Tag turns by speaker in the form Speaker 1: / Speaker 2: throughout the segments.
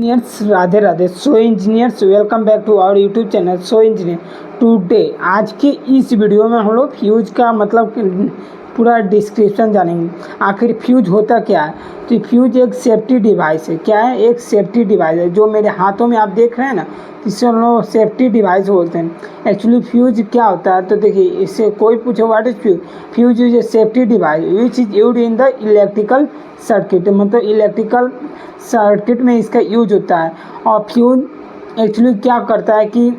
Speaker 1: Engineers Radhe Radhe. So engineers welcome back to our YouTube channel so engineer. Today आज के इस video में हम लोग फ्यूज का मतलब पूरा डिस्क्रिप्शन जानेंगे। आखिर फ्यूज होता क्या है। तो फ्यूज एक सेफ्टी डिवाइस है। क्या है? एक सेफ्टी डिवाइस है। जो मेरे हाथों में आप देख रहे हैं ना, इसे हम लोग सेफ्टी डिवाइस बोलते हैं। एक्चुअली फ्यूज क्या होता है, तो देखिए इससे कोई पूछो what is fuse. Fuse is a safety device which is used in the electrical circuit, मतलब इलेक्ट्रिकल सर्किट में इसका यूज होता है। और फ्यूज एक्चुअली क्या करता है कि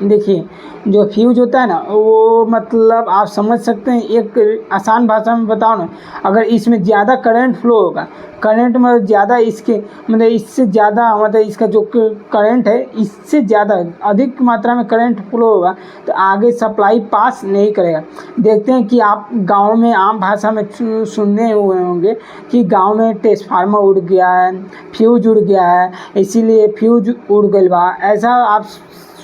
Speaker 1: देखिए जो फ्यूज होता है ना, वो मतलब आप समझ सकते हैं। एक आसान भाषा में बताओ ना, अगर इसमें ज़्यादा करंट फ्लो होगा, करंट में ज़्यादा इसके मतलब इससे ज़्यादा मतलब इसका जो करंट है इससे ज़्यादा अधिक मात्रा में करंट फ्लो होगा तो आगे सप्लाई पास नहीं करेगा। देखते हैं कि आप गांव में आम भाषा में सुनने हुए होंगे कि गांव में ट्रांसफार्मर उड़ गया है, फ्यूज उड़ गया है, इसीलिए फ्यूज उड़ गई बा, ऐसा आप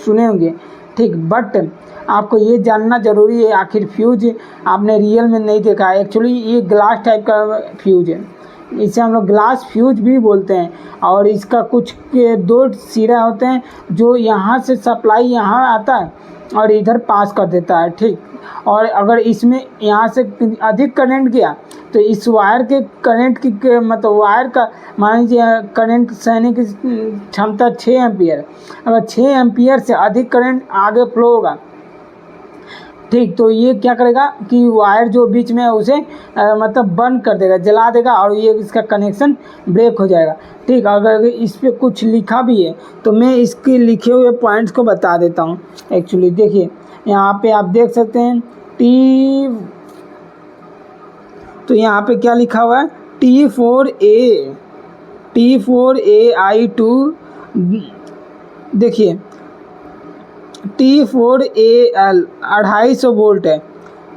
Speaker 1: सुने होंगे। ठीक, बट आपको ये जानना ज़रूरी है आखिर फ्यूज आपने रियल में नहीं देखा है। एक्चुअली ये ग्लास टाइप का फ्यूज है, इसे हम लोग ग्लास फ्यूज भी बोलते हैं। और इसका कुछ के दो सिरा होते हैं जो यहाँ से सप्लाई यहाँ आता है और इधर पास कर देता है। ठीक, और अगर इसमें यहाँ से अधिक करंट गया तो इस वायर के करंट की मतलब वायर का मान लीजिए करंट सहने की क्षमता 6 एम्पियर। अगर 6 एम्पियर से अधिक करंट आगे फ्लो होगा, ठीक, तो ये क्या करेगा कि वायर जो बीच में है उसे मतलब बंद कर देगा, जला देगा और ये इसका कनेक्शन ब्रेक हो जाएगा। ठीक, अगर इस पर कुछ लिखा भी है तो मैं इसके लिखे हुए पॉइंट्स को बता देता हूँ। एक्चुअली देखिए यहाँ पे आप देख सकते हैं तो यहाँ पे क्या लिखा हुआ है, T4AI2। देखिए T4AL 250 वोल्ट है,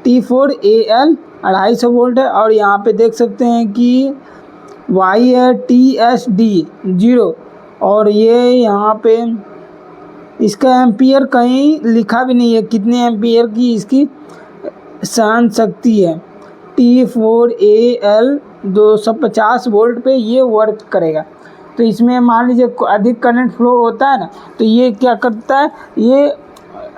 Speaker 1: T4AL 250 वोल्ट है। और यहाँ पे देख सकते हैं कि Y है TSD 0। और ये यहाँ पे इसका एम्पियर कहीं लिखा भी नहीं है कितने एम्पियर की इसकी सहन शक्ति है। T4AL 250 वोल्ट पे ये वर्क करेगा। तो इसमें मान लीजिए अधिक करंट फ्लो होता है ना, तो ये क्या करता है, ये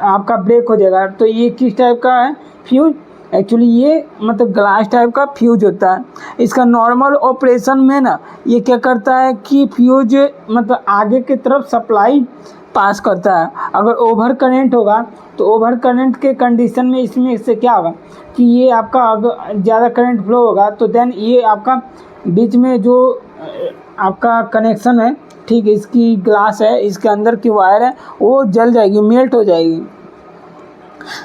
Speaker 1: आपका ब्रेक हो जाएगा। तो ये किस टाइप का है फ्यूज, एक्चुअली ये मतलब ग्लास टाइप का फ्यूज होता है। इसका नॉर्मल ऑपरेशन में ना ये क्या करता है कि फ्यूज मतलब आगे की तरफ सप्लाई पास करता है। अगर ओवर करंट होगा तो ओवर करंट के कंडीशन में इसमें इससे क्या होगा कि ये आपका अगर ज़्यादा करंट फ्लो होगा तो देन ये आपका बीच में जो आपका कनेक्शन है, ठीक, इसकी ग्लास है, इसके अंदर की वायर है, वो जल जाएगी, मेल्ट हो जाएगी।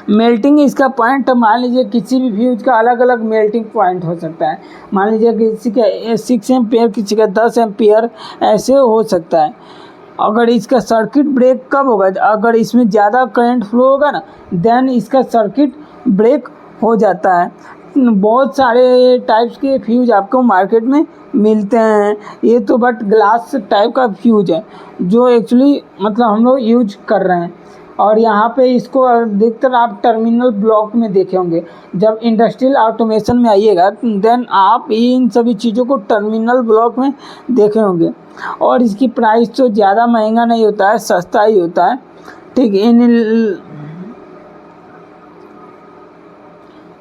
Speaker 1: मेल्टिंग इसका पॉइंट मान लीजिए किसी भी फ्यूज का अलग अलग मेल्टिंग पॉइंट हो सकता है। मान लीजिए किसी का 6 एम्पियर, किसी का 10 एम्पियर, ऐसे हो सकता है। अगर इसका सर्किट ब्रेक कब होगा, अगर इसमें ज़्यादा करंट फ्लो होगा ना देन इसका सर्किट ब्रेक हो जाता है। बहुत सारे टाइप्स के फ्यूज आपको मार्केट में मिलते हैं। ये तो बट ग्लास टाइप का फ्यूज है जो एक्चुअली मतलब हम लोग यूज कर रहे हैं। और यहाँ पे इसको अधिकतर आप टर्मिनल ब्लॉक में देखे होंगे। जब इंडस्ट्रियल ऑटोमेशन में आइएगा देन आप इन सभी चीज़ों को टर्मिनल ब्लॉक में देखे होंगे। और इसकी प्राइस तो ज़्यादा महंगा नहीं होता है, सस्ता ही होता है। ठीक,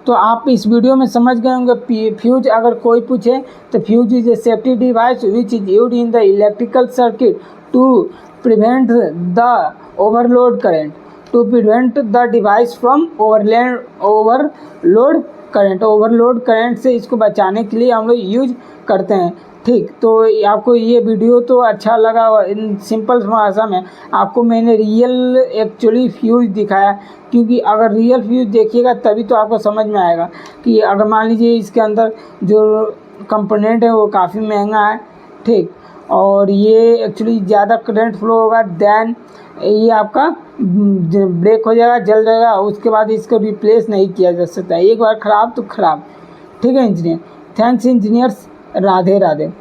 Speaker 1: तो आप इस वीडियो में समझ गए होंगे फ्यूज अगर कोई पूछे तो fuse is a safety device which is used in the electrical circuit to prevent the overload current, to prevent the device from overload current. Overload current से इसको बचाने के लिए हम लोग यूज करते हैं। ठीक, तो आपको ये वीडियो तो अच्छा लगा। इन सिंपल भाषा में आपको मैंने रियल एक्चुअली फ्यूज दिखाया, क्योंकि अगर रियल फ्यूज देखिएगा तभी तो आपको समझ में आएगा कि अगर मान लीजिए इसके अंदर जो कंपोनेंट है वो काफ़ी महंगा है। ठीक, और ये एक्चुअली ज़्यादा करंट फ्लो होगा देन ये आपका ब्रेक हो जाएगा, जल जाएगा। उसके बाद इसको रिप्लेस नहीं किया जा सकता, एक बार ख़राब तो ख़राब। ठीक है engineer, thanks engineers, Radhe Radhe.